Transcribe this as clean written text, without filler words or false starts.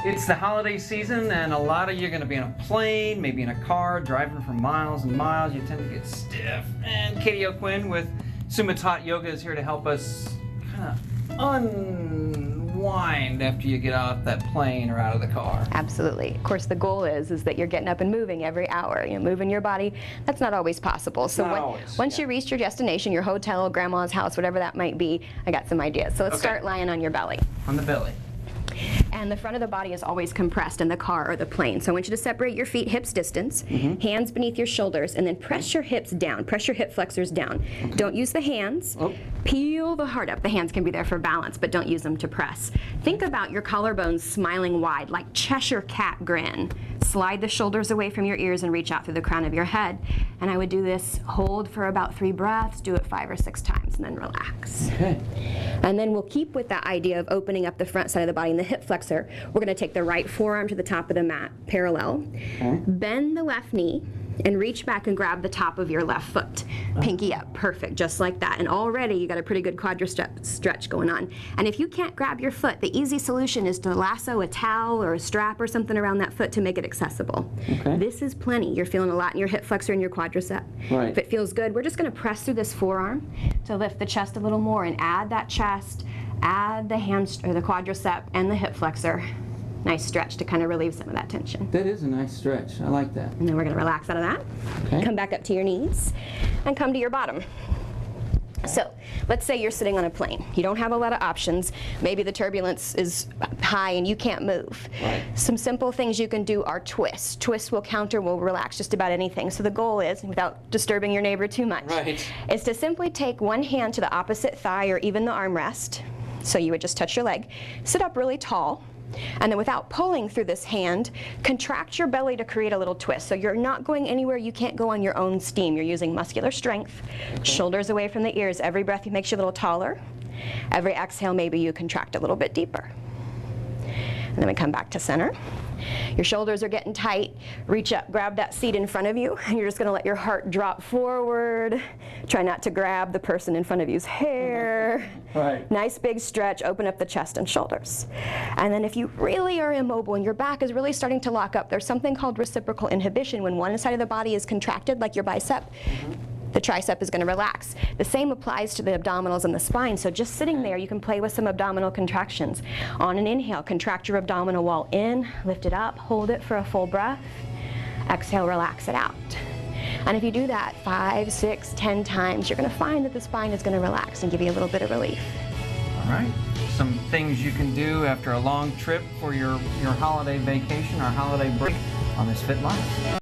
It's the holiday season, and a lot of you are going to be on a plane, maybe in a car, driving for miles and miles. You tend to get stiff. And Katie O'Quinn with Sumitat Yoga is here to help us kind of unwind after you get off that plane or out of the car. Absolutely. Of course, the goal is that you're getting up and moving every hour. You know, moving your body. That's not always possible. So once you reach your destination, your hotel, grandma's house, whatever that might be, I got some ideas. So let's start lying on your belly. On the belly. And the front of the body is always compressed in the car or the plane. So I want you to separate your feet hips distance, hands beneath your shoulders, and then press your hips down. Press your hip flexors down. Don't use the hands. Peel the heart up. The hands can be there for balance, but don't use them to press. Think about your collarbones smiling wide, like Cheshire cat grin. Slide the shoulders away from your ears and reach out through the crown of your head. And I would do this, hold for about 3 breaths, do it 5 or 6 times, and then relax. And then we'll keep with that idea of opening up the front side of the body and the hip flexor. We're going to take the right forearm to the top of the mat, parallel. Bend the left knee and reach back and grab the top of your left foot. Pinky up, perfect, just like that. And already you got a pretty good quadricep stretch going on. And if you can't grab your foot, the easy solution is to lasso a towel or a strap or something around that foot to make it accessible. This is plenty. You're feeling a lot in your hip flexor and your quadricep. If it feels good, we're just going to press through this forearm to lift the chest a little more and add that chest, add the or the quadricep and the hip flexor. Nice stretch to kind of relieve some of that tension. That is a nice stretch. I like that. And then we're going to relax out of that. Come back up to your knees and come to your bottom. So let's say you're sitting on a plane. You don't have a lot of options. Maybe the turbulence is high and you can't move. Some simple things you can do are twists. Twists will counter, will relax just about anything. So the goal is, without disturbing your neighbor too much, is to simply take one hand to the opposite thigh or even the armrest. So you would just touch your leg. Sit up really tall. And then without pulling through this hand, contract your belly to create a little twist. So you're not going anywhere you can't go on your own steam. You're using muscular strength, shoulders away from the ears. Every breath makes you a little taller. Every exhale, maybe you contract a little bit deeper. And then we come back to center. Your shoulders are getting tight. Reach up, grab that seat in front of you, and you're just going to let your heart drop forward. Try not to grab the person in front of you's hair. Nice big stretch, open up the chest and shoulders. And then if you really are immobile and your back is really starting to lock up, there's something called reciprocal inhibition. When one side of the body is contracted, like your bicep, the tricep is going to relax. The same applies to the abdominals and the spine. So just sitting there, you can play with some abdominal contractions. On an inhale, contract your abdominal wall in, lift it up, hold it for a full breath. Exhale, relax it out. And if you do that 5, 6, 10 times, you're going to find that the spine is going to relax and give you a little bit of relief. All right. Some things you can do after a long trip for your holiday vacation or holiday break on this Fit Life.